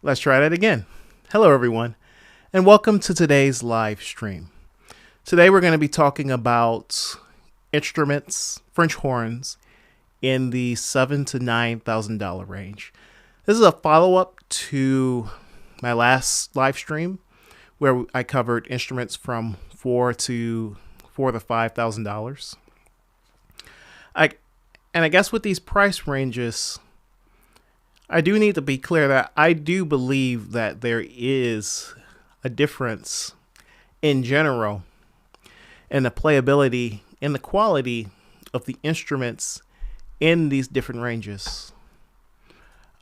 Let's try that again. Hello, everyone, and welcome to today's live stream. Today, we're going to be talking about instruments, French horns, in the $7,000 to $9,000 range. This is a follow-up to my last live stream, where I covered instruments from $4,000 to $5,000. I guess with these price ranges, I do need to be clear that I do believe that there is a difference in general in the playability and the quality of the instruments in these different ranges.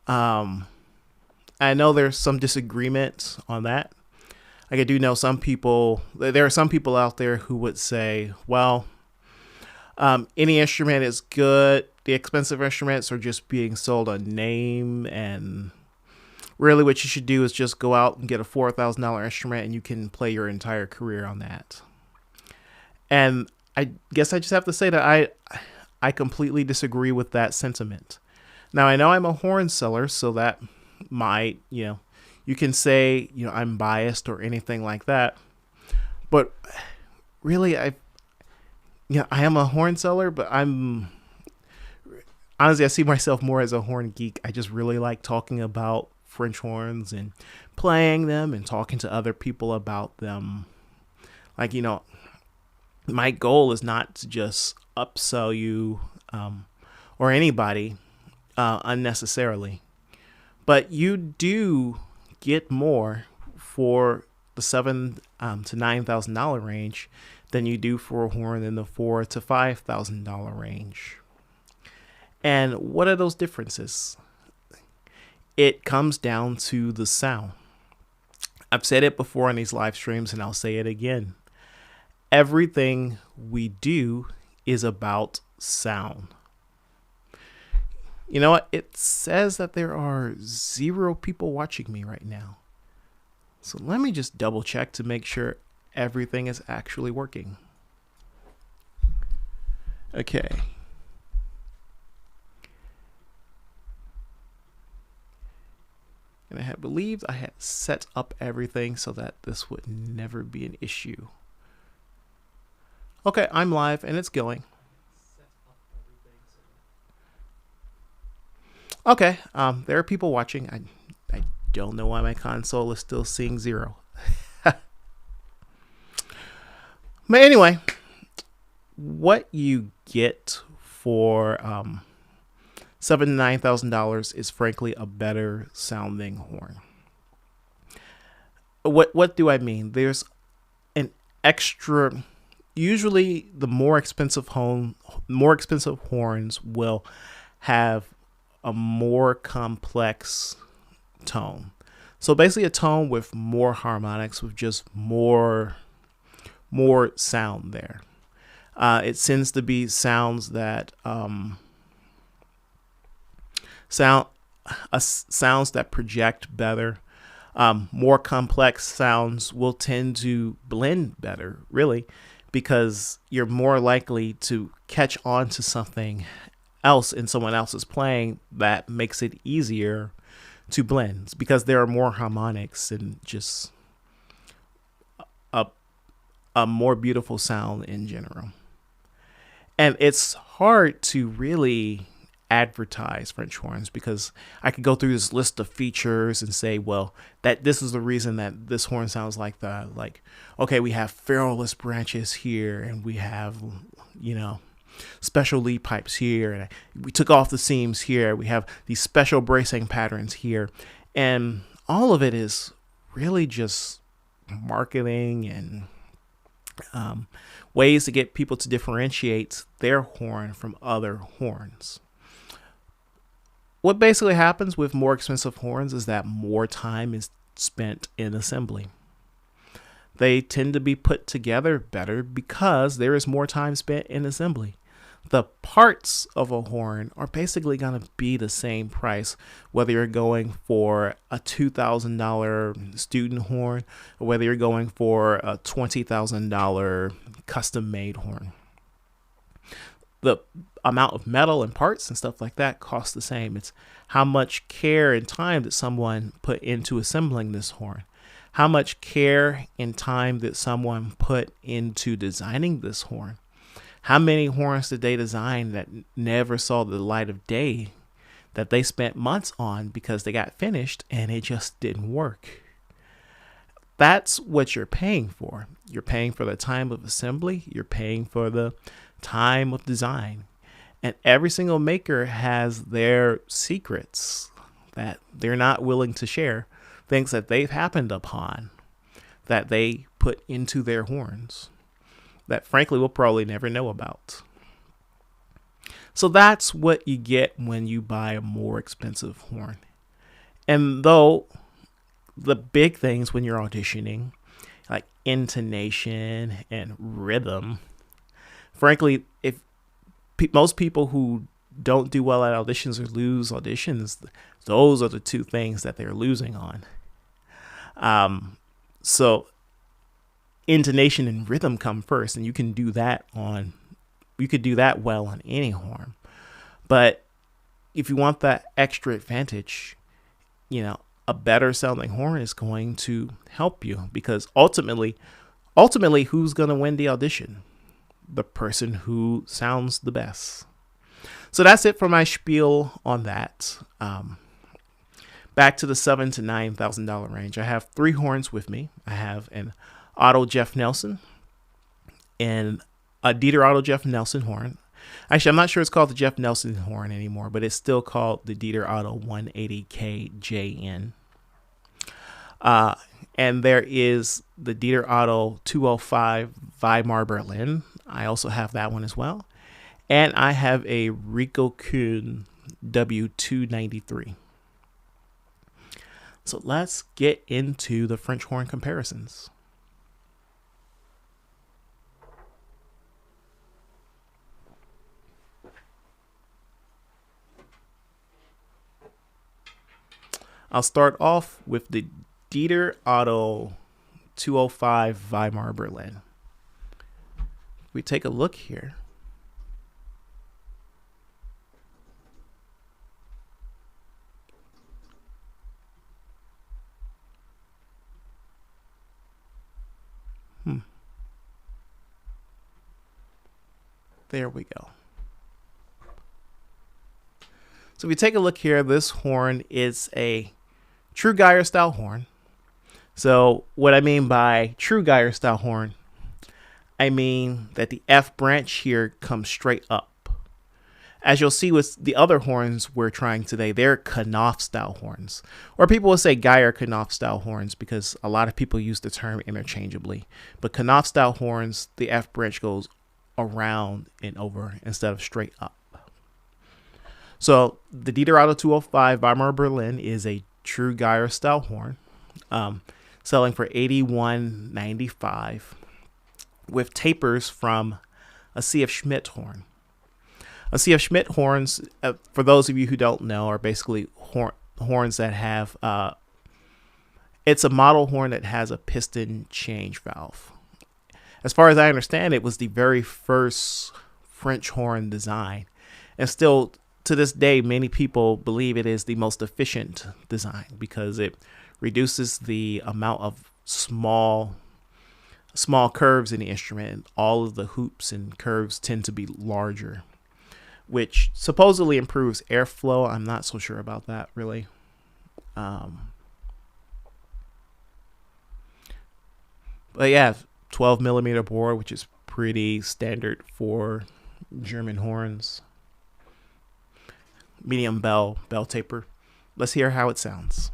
I know there's some disagreement on that. Like I do know there are some people out there who would say, well, any instrument is good. The expensive instruments are just being sold on name, and really what you should do is just go out and get a $4,000 instrument and you can play your entire career on that. And I guess I just have to say that I completely disagree with that sentiment. Now, I know I'm a horn seller, so that might, you can say, I'm biased or anything like that. But really, I am a horn seller, but honestly, I see myself more as a horn geek. I just really like talking about French horns and playing them and talking to other people about them. Like, my goal is not to just upsell you or anybody unnecessarily, but you do get more for the $7,000 to $9,000 range than you do for a horn in the $4,000 to $5,000 range. And what are those differences? It comes down to the sound. I've said it before on these live streams, and I'll say it again. Everything we do is about sound. You know what? It says that there are 0 people watching me right now. So let me just double check to make sure everything is actually working. Okay. And I had believed I had set up everything so that this would never be an issue. Okay, I'm live and it's going. Okay, there are people watching. I don't know why my console is still seeing 0. But anyway, what you get for $7,000 to $9,000 is frankly a better sounding horn. What do I mean? There's an extra. Usually, the more expensive horns will have a more complex tone. So basically, a tone with more harmonics, with just more sound there. It tends to be sounds that sounds that project better. More complex sounds will tend to blend better, really, because you're more likely to catch on to something else in someone else's playing that makes it easier to blend, because there are more harmonics and just a more beautiful sound in general. And it's hard to really advertise French horns, because I could go through this list of features and say, well, that this is the reason that this horn sounds like that. Like, okay, we have ferrulous branches here, and we have, special lead pipes here, and we took off the seams here. We have these special bracing patterns here, and all of it is really just marketing and ways to get people to differentiate their horn from other horns. What basically happens with more expensive horns is that more time is spent in assembly. They tend to be put together better because there is more time spent in assembly. The parts of a horn are basically going to be the same price, whether you're going for a $2,000 student horn or whether you're going for a $20,000 custom-made horn. the amount of metal and parts and stuff like that costs the same. It's how much care and time that someone put into assembling this horn. How much care and time that someone put into designing this horn. How many horns did they design that never saw the light of day, that they spent months on because they got finished and it just didn't work? That's what you're paying for. You're paying for the time of assembly. You're paying for the time of design. And every single maker has their secrets that they're not willing to share, things that they've happened upon that they put into their horns that frankly we'll probably never know about. So that's what you get when you buy a more expensive horn. And though the big things when you're auditioning, like intonation and rhythm, frankly, if most people who don't do well at auditions or lose auditions, those are the two things that they're losing on. So intonation and rhythm come first, and you could do that well on any horn. But if you want that extra advantage, a better sounding horn is going to help you, because ultimately, who's going to win the audition? The person who sounds the best. So that's it for my spiel on that. Back to the $7,000 to $9,000 range. I have 3 horns with me. I have an Otto Jeff Nelson and a Dieter Otto Jeff Nelson horn. Actually, I'm not sure it's called the Jeff Nelson horn anymore, but it's still called the Dieter Otto 180KJN. And there is the Dieter Otto 205 Weimar-Berlin. I also have that one as well. And I have a Ricocoon W293. So let's get into the French horn comparisons. I'll start off with the Dieter Otto 205 Weimar Berlin. If we take a look here, there we go. So if we take a look here, this horn is a true Geyer style horn. So what I mean by true Geyer style horn, I mean that the F branch here comes straight up. As you'll see with the other horns we're trying today, they're Knopf style horns. Or people will say Geyer Knopf style horns because a lot of people use the term interchangeably. But Knopf style horns, the F branch goes around and over instead of straight up. So the Dieter Otto 205 Weimar Berlin is a true Geyer style horn, selling for $81.95 with tapers from a C.F. Schmidt horn. A C.F. Schmidt horns, for those of you who don't know, are basically horns that have, it's a model horn that has a piston change valve. As far as I understand, it was the very first French horn design, and still to this day, many people believe it is the most efficient design because it reduces the amount of small curves in the instrument. All of the hoops and curves tend to be larger, which supposedly improves airflow. I'm not so sure about that, really. But yeah, 12 millimeter bore, which is pretty standard for German horns. Medium bell taper. Let's hear how it sounds.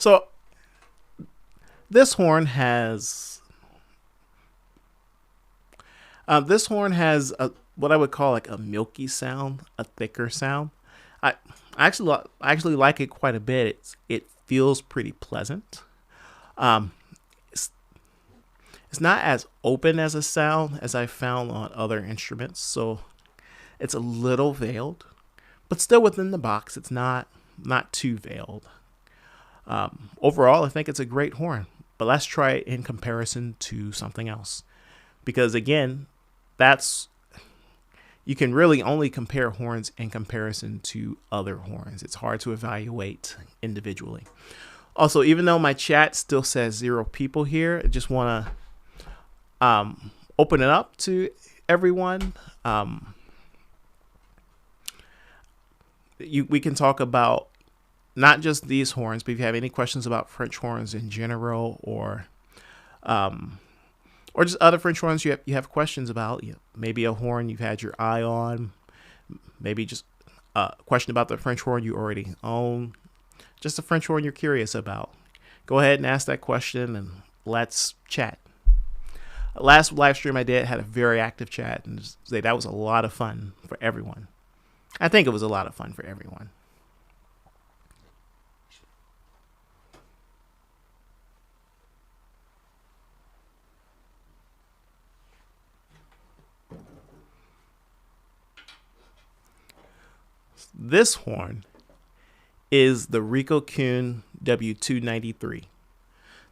So this horn has what I would call like a milky sound, a thicker sound. I I actually like it quite a bit. It feels pretty pleasant. Um, it's it's not as open as a sound as I found on other instruments, so it's a little veiled, but still within the box. It's not too veiled. Overall, I think it's a great horn, but let's try it in comparison to something else, because again, that's you can really only compare horns in comparison to other horns. It's hard to evaluate individually. Also, even though my chat still says 0 people here, I just want to open it up to everyone. We can talk about not just these horns, but if you have any questions about French horns in general, or just other French horns you have questions about, maybe a horn you've had your eye on, maybe just a question about the French horn you already own, just a French horn you're curious about, go ahead and ask that question and let's chat. Last live stream I did had a very active chat, and say that was a lot of fun for everyone. I think it was a lot of fun for everyone. This horn is the Ricco Kühn W293.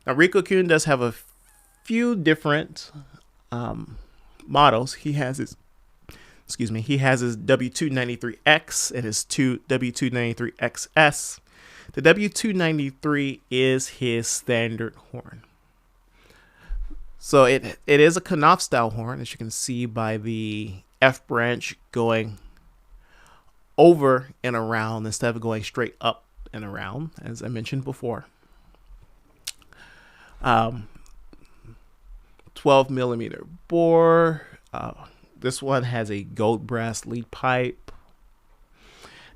Now, Ricco Kühn does have a few different models. He has his W293X and his W293XS. The W293 is his standard horn. So it is a Knopf style horn, as you can see by the F branch going over and around instead of going straight up and around, as I mentioned before. 12 millimeter bore. This one has a gold brass lead pipe,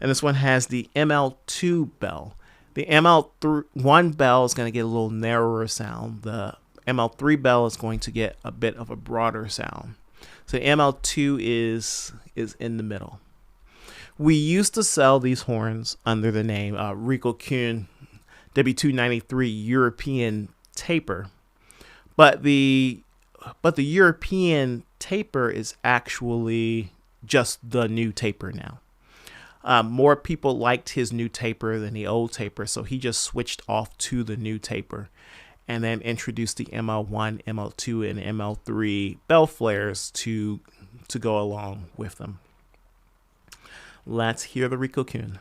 and this one has the ML2 bell. The ML1 bell is going to get a little narrower sound. The ML3 bell is going to get a bit of a broader sound. So ML2 is in the middle. We used to sell these horns under the name Ricco Kühn W293 European Taper, but the European Taper is actually just the new taper now. More people liked his new taper than the old taper, so he just switched off to the new taper and then introduced the ML1, ML2, and ML3 bell flares to go along with them. Let's hear the Ricco Kühn.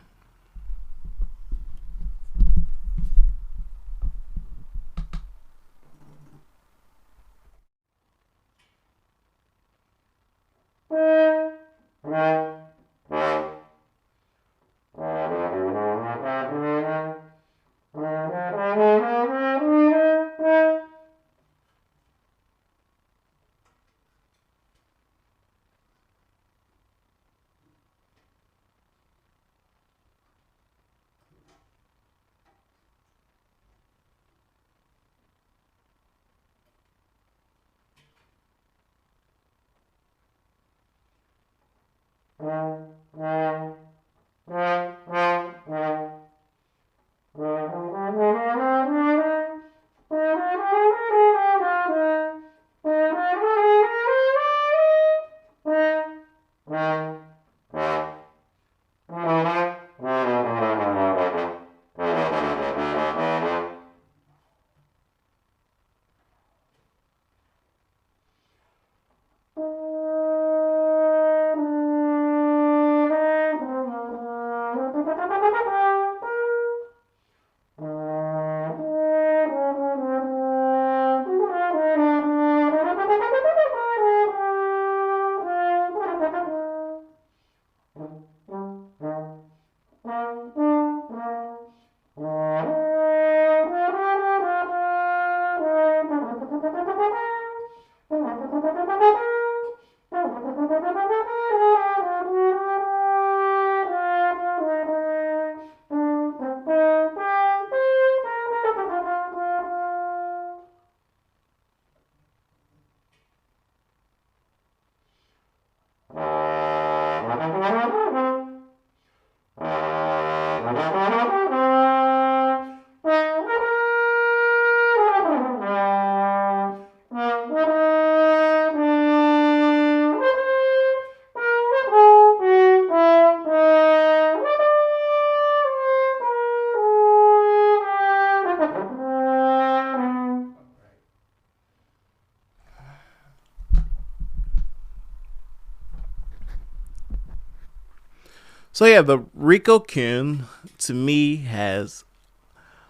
So yeah, the Ricco Kühn to me has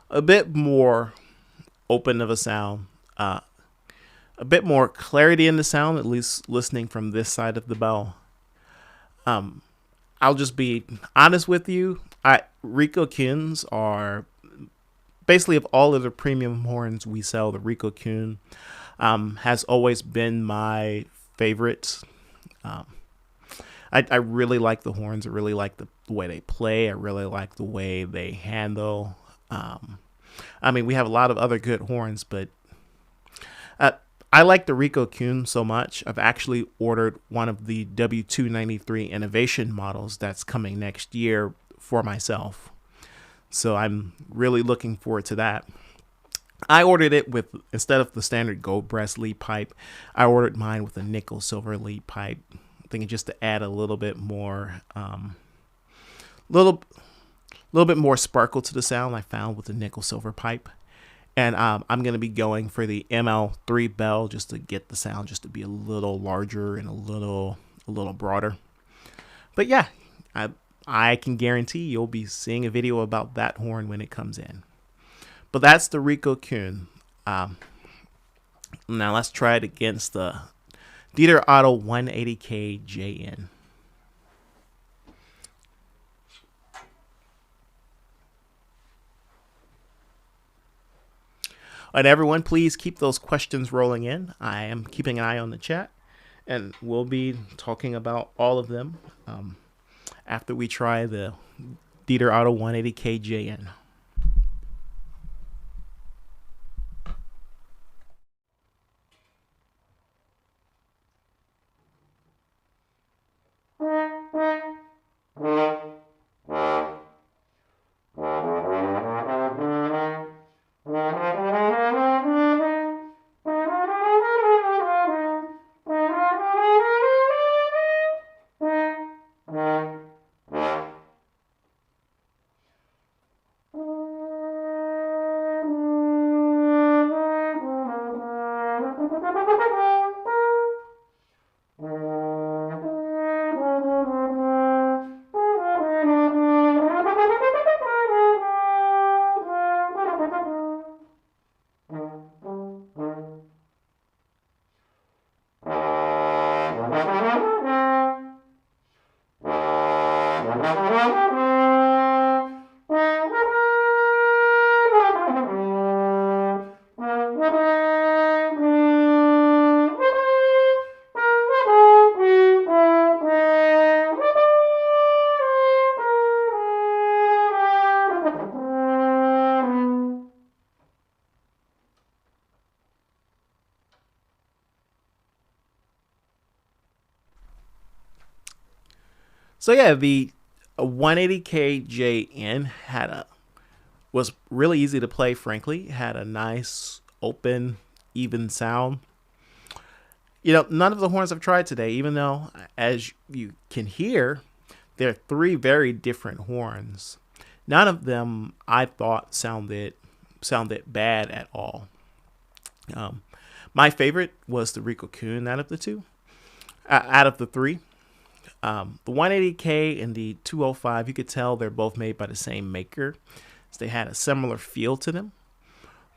a bit more open of a sound, a bit more clarity in the sound, at least listening from this side of the bell. I'll just be honest with you. Ricco Kühns are basically, of all of the premium horns we sell, the Ricco Kühn has always been my favorite. Um, I really like the horns. I really like the way they play. I really like the way they handle. I mean, we have a lot of other good horns, but uh, I like the Ricco Kühn so much. I've actually ordered one of the W293 innovation models that's coming next year for myself. So I'm really looking forward to that. I ordered it with, instead of the standard gold brass lead pipe, I ordered mine with a nickel silver lead pipe. Thinking just to add a little bit more, little bit more sparkle to the sound I found with the nickel silver pipe. And I'm going to be going for the ML3 bell just to get the sound just to be a little larger and a little broader. But yeah, I can guarantee you'll be seeing a video about that horn when it comes in. But that's the Ricco Kühn. Now let's try it against the Dieter Otto 180K JN. And everyone, please keep those questions rolling in. I am keeping an eye on the chat, and we'll be talking about all of them after we try the Dieter Otto 180K JN. So yeah, the 180K JN was really easy to play. Frankly, had a nice open, even sound. You know, none of the horns I've tried today, even though, as you can hear, they're three very different horns. None of them I thought sounded bad at all. My favorite was the Ricco Kühn out of the two, out of the three. The 180K and the 205, you could tell they're both made by the same maker. So they had a similar feel to them.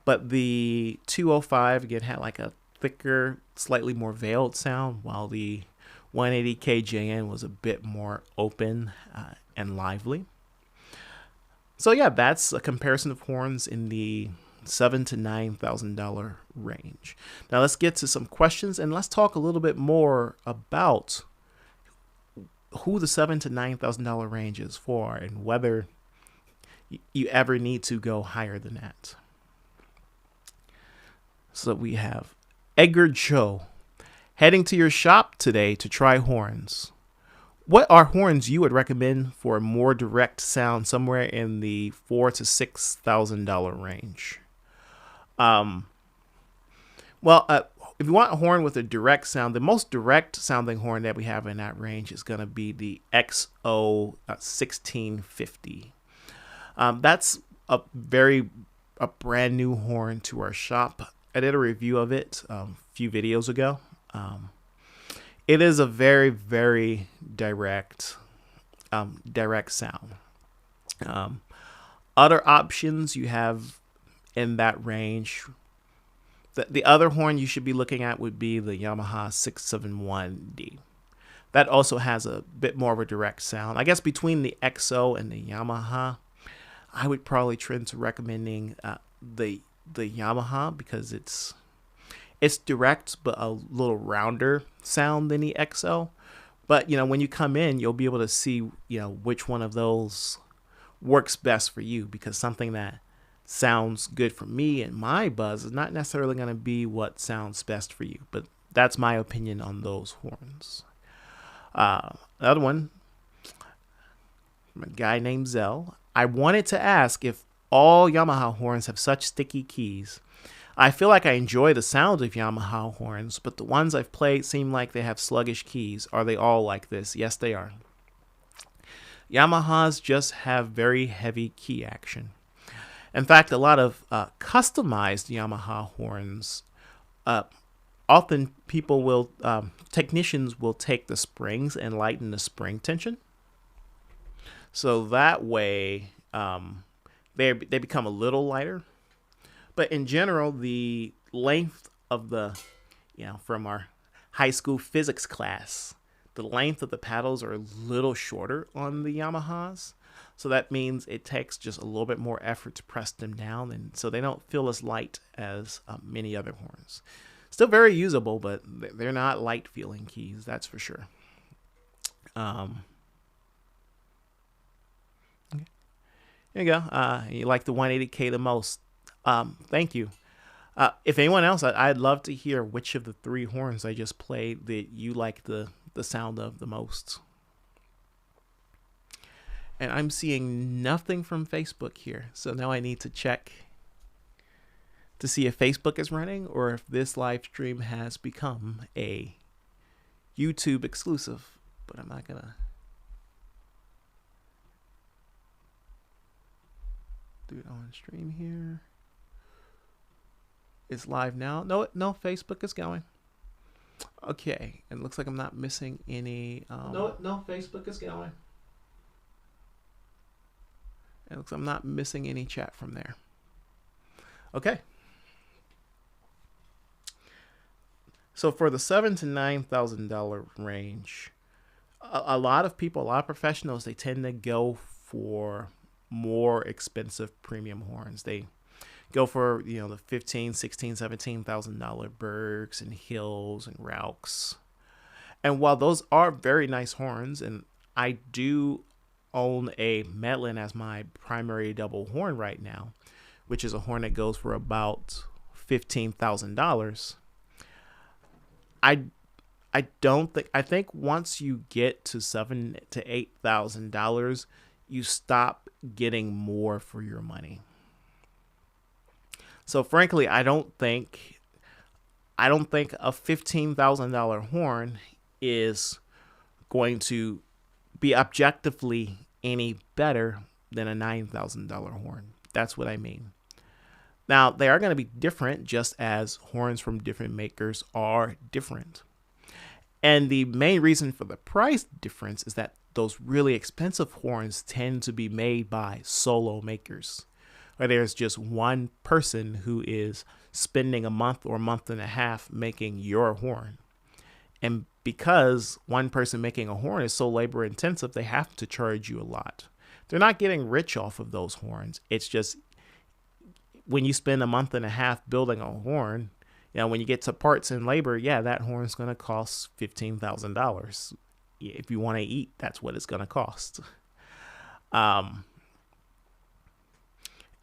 But the 205, again, had like a thicker, slightly more veiled sound, while the 180K JN was a bit more open and lively. So yeah, that's a comparison of horns in the $7,000 to $9,000 range. Now let's get to some questions, and let's talk a little bit more about who the $7,000 to $9,000 range is for, and whether you ever need to go higher than that. So we have Edgar Joe heading to your shop today to try horns. What are horns you would recommend for a more direct sound, somewhere in the $4,000 to $6,000 range? If you want a horn with a direct sound, the most direct sounding horn that we have in that range is going to be the XO 1650. That's a brand new horn to our shop. I did a review of it a few videos ago. It is a very, very direct direct sound. Um, Other options you have in that range. The other horn you should be looking at would be the Yamaha 671D. That also has a bit more of a direct sound. I guess between the XO and the Yamaha, I would probably trend to recommending the Yamaha because it's direct but a little rounder sound than the XO. But when you come in, you'll be able to see which one of those works best for you, because something that sounds good for me and my buzz is not necessarily going to be what sounds best for you. But that's my opinion on those horns. Another one from a guy named Zell. I wanted to ask if all Yamaha horns have such sticky keys. I feel like I enjoy the sound of Yamaha horns, but the ones I've played seem like they have sluggish keys. Are they all like this? Yes, they are. Yamahas just have very heavy key action. In fact, a lot of customized Yamaha horns, often technicians will take the springs and lighten the spring tension. So that way they become a little lighter. But in general, the length of from our high school physics class, the length of the paddles are a little shorter on the Yamahas. So that means it takes just a little bit more effort to press them down, and so they don't feel as light as many other horns. Still very usable, but they're not light feeling keys, that's for sure. Okay. There you go. You like the 180K the most. Thank you. If anyone else, I'd love to hear which of the three horns I just played that you like the sound of the most. And I'm seeing nothing from Facebook here. So now I need to check to see if Facebook is running or if this live stream has become a YouTube exclusive. But I'm not going to do it on stream here. It's live now. No, Facebook is going. Okay, it looks like I'm not missing any. No, Facebook is going. It looks like I'm not missing any chat from there. Okay. So for the $7,000 to $9,000 range, a lot of people, a lot of professionals, they tend to go for more expensive premium horns. They go for the $15,000, $16,000, $17,000 Bergs and Hills and Rauchs. And while those are very nice horns, and I do own a Medlin as my primary double horn right now, which is a horn that goes for about $15,000. I think once you get to $7,000 to $8,000, you stop getting more for your money. So frankly, I don't think a $15,000 horn is going to be objectively any better than a $9,000 horn. That's what I mean. Now, they are going to be different, just as horns from different makers are different. And the main reason for the price difference is that those really expensive horns tend to be made by solo makers, where there's just one person who is spending a month or a month and a half making your horn. And because one person making a horn is so labor intensive, they have to charge you a lot. They're not getting rich off of those horns. It's just when you spend a month and a half building a horn, when you get to parts and labor, that horn's going to cost $15,000. If you want to eat, that's what it's going to cost. While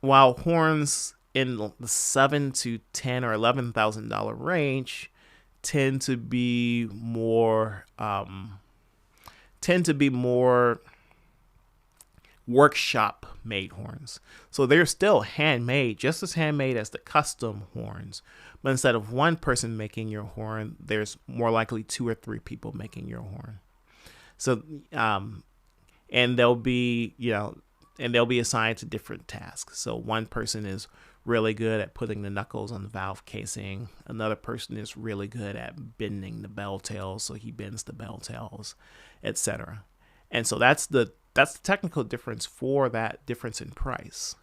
horns in the $7,000 to $10,000 or $11,000 range tend to be more workshop made horns. So they're still handmade, just as handmade as the custom horns. But instead of one person making your horn, there's more likely 2 or 3 people making your horn. So and they'll be assigned to different tasks. So one person is really good at putting the knuckles on the valve casing. Another person is really good at bending the bell tails, so he bends the bell tails, etc. And so that's the That's the technical difference for that difference in price.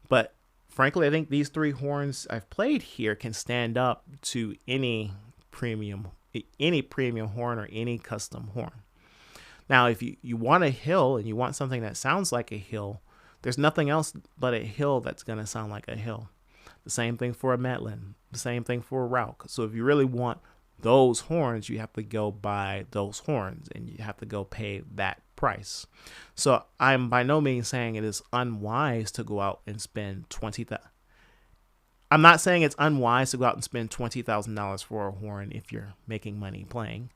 But frankly, I think these three horns I've played here can stand up to premium any premium horn or any custom horn. Now, if you want a hill and you want something that sounds like a hill, there's nothing else but a hill that's going to sound like a hill. The same thing for a Medlin, the same thing for a Rauch. So if you really want those horns, you have to go buy those horns and you have to go pay that price. So I'm by no means saying it is unwise to go out and spend I'm not saying it's unwise to go out and spend $20,000 for a horn if you're making money playing.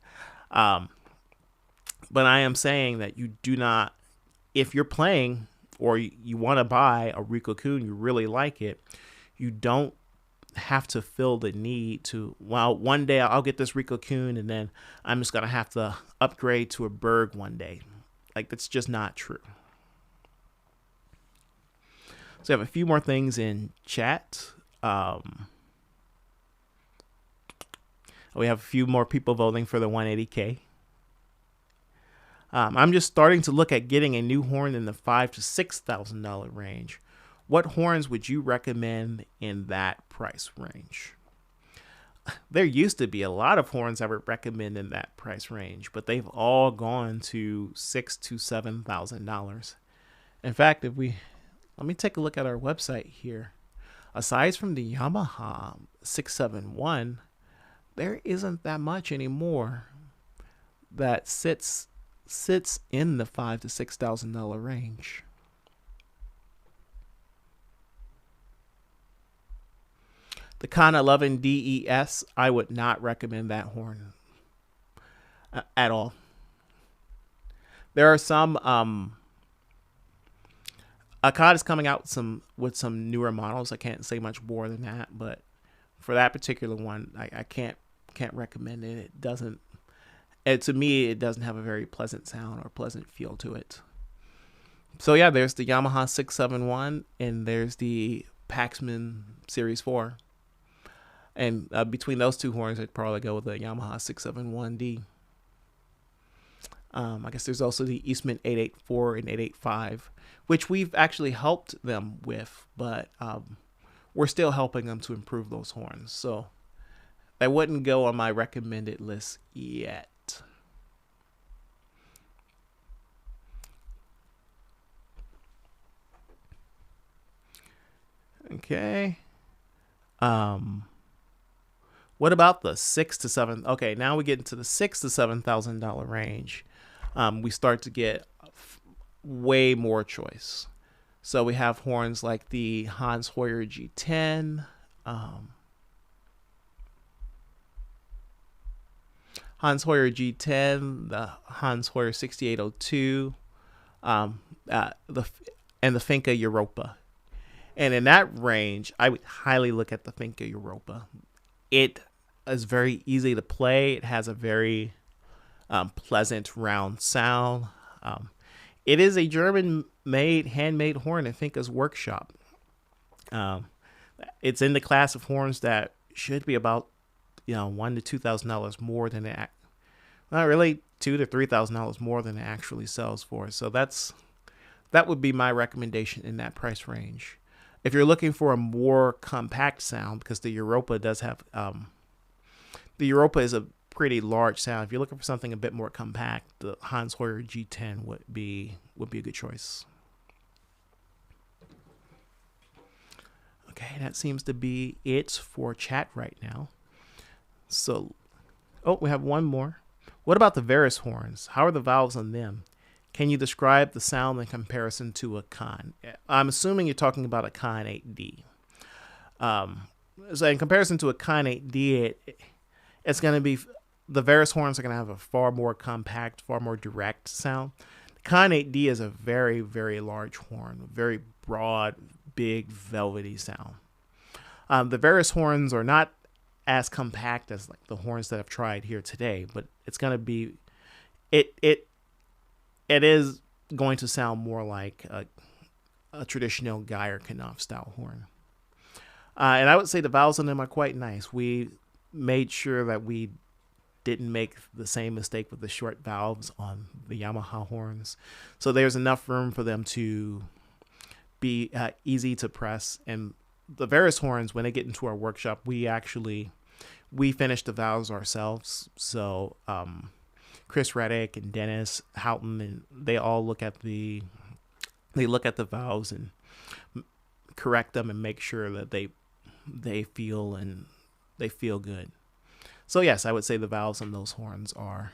But I am saying that you do not, if you're playing or you want to buy a Ricco Kühn, you really like it, you don't have to feel the need to, well, one day I'll get this Ricco Kühn and then I'm just going to have to upgrade to a Berg one day. Like, that's just not true. So I have a few more things in chat. We have a few more people voting for the 180K. I'm just starting to look at getting a new horn in the $5,000 to $6,000 range. What horns would you recommend in that price range? There used to be a lot of horns I would recommend in that price range, but they've all gone to $6,000 to $7,000. In fact, let me take a look at our website here. Aside from the Yamaha 671, there isn't that much anymore that sits in the $5,000 to $6,000 range. The Con 11 DES, I would not recommend that horn at all. There are some Akkad is coming out with some newer models. I can't say much more than that, but for that particular one, I can't recommend it. It doesn't. To me, it doesn't have a very pleasant sound or pleasant feel to it. So yeah, there's the Yamaha 671 and there's the Paxman Series 4. And between those two horns, I'd probably go with the Yamaha 671D. I guess there's also the Eastman 884 and 885, which we've actually helped them with, but we're still helping them to improve those horns. So they wouldn't go on my recommended list yet. Okay. What about the $6,000 to $7,000? Okay, now we get into the $6,000 to $7,000 range. We start to get way more choice. So we have horns like the Hans Hoyer G10, the Hans Hoyer 6802, and the Finca Europa. And in that range, I would highly look at the Finca Europa. It is very easy to play. It has a very pleasant round sound. It is a German-made, handmade horn in Finca's workshop. It's in the class of horns that should be about $1,000 to $2,000 more than it. Not really $2,000 to $3,000 more than it actually sells for. So that would be my recommendation in that price range. If you're looking for a more compact sound, because the Europa does have, the Europa is a pretty large sound. If you're looking for something a bit more compact, the Hans Hoyer G10 would be a good choice. Okay, that seems to be it for chat right now. So, we have one more. What about the Varus horns? How are the valves on them? Can you describe the sound in comparison to a Con? I'm assuming you're talking about a Con 8D. So in comparison to a Con 8D, it's going to be, the Varus horns are going to have a far more compact, far more direct sound. The Con 8D is a very, very large horn, very broad, big, velvety sound. The Varus horns are not as compact as like the horns that I've tried here today, but it's going to be, it is going to sound more like a traditional Geyer Knopf style horn. And I would say the valves on them are quite nice. We made sure that we didn't make the same mistake with the short valves on the Yamaha horns. So there's enough room for them to be easy to press. And the various horns, when they get into our workshop, we finish the valves ourselves. So Chris Reddick and Dennis Houghton, and they all look at the valves and correct them and make sure that they feel good. So yes, I would say the valves on those horns are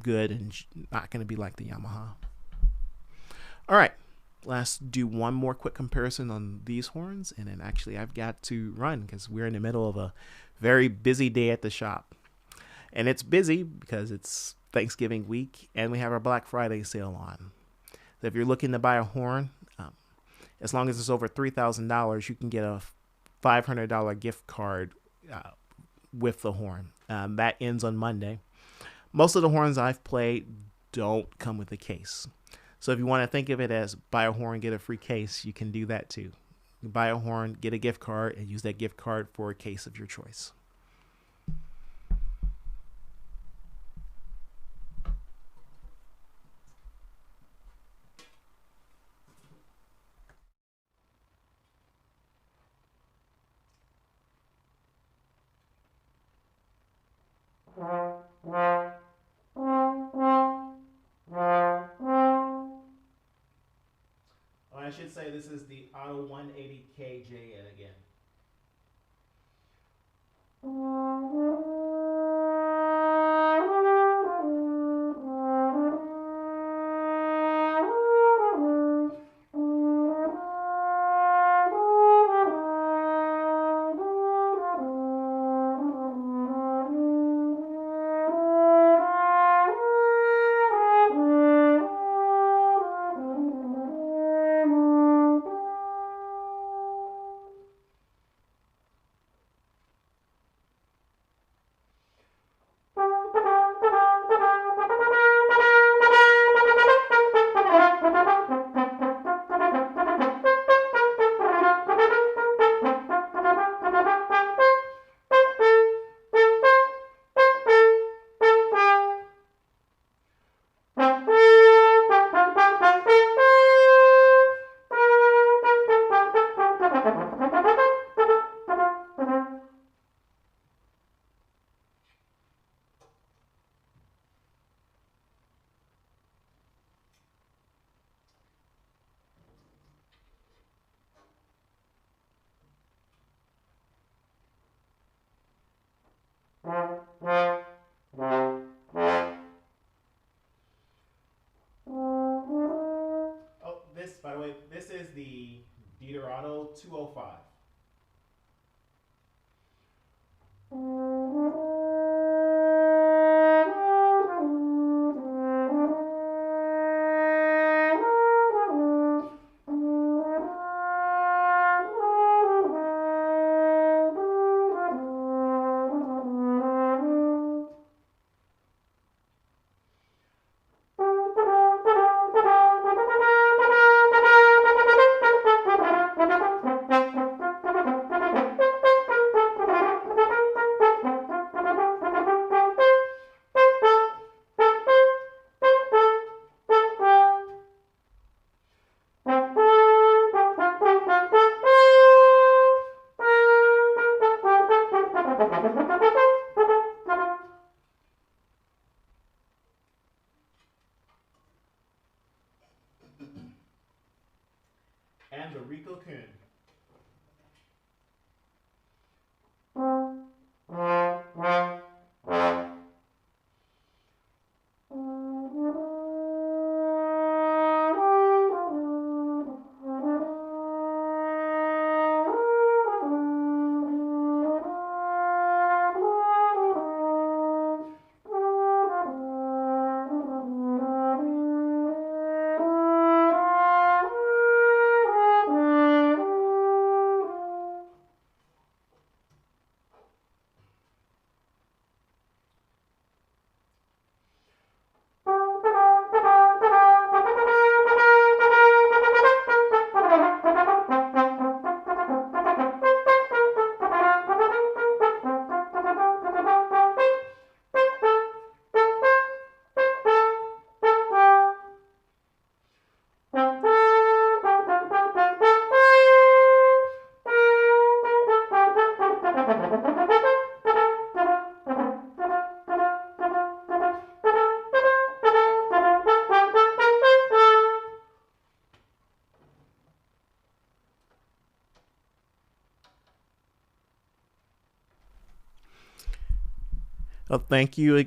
good and not going to be like the Yamaha. All right, let's do one more quick comparison on these horns, and then actually I've got to run because we're in the middle of a very busy day at the shop. And it's busy because it's Thanksgiving week and we have our Black Friday sale on. So if you're looking to buy a horn, as long as it's over $3,000, you can get a $500 gift card with the horn. That ends on Monday. Most of the horns I've played don't come with a case. So if you want to think of it as buy a horn, get a free case, you can do that too. You buy a horn, get a gift card, and use that gift card for a case of your choice. I should say this is the Otto 180KJ again. Oh, this, by the way, this is the Dieter Otto 205. And the Ricco Kühn. Well, thank you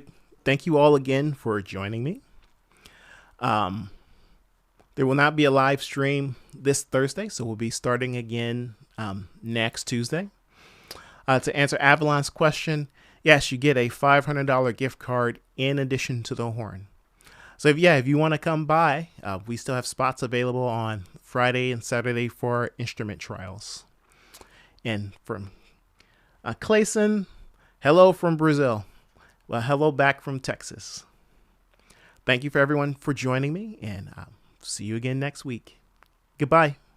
all again for joining me. There will not be a live stream this Thursday, so we'll be starting again next Tuesday. To answer Avalon's question, yes, you get a $500 gift card in addition to the horn. So if you want to come by, we still have spots available on Friday and Saturday for instrument trials. And from Clayson, hello from Brazil. Well, hello back from Texas. Thank you for everyone for joining me, and I'll see you again next week. Goodbye.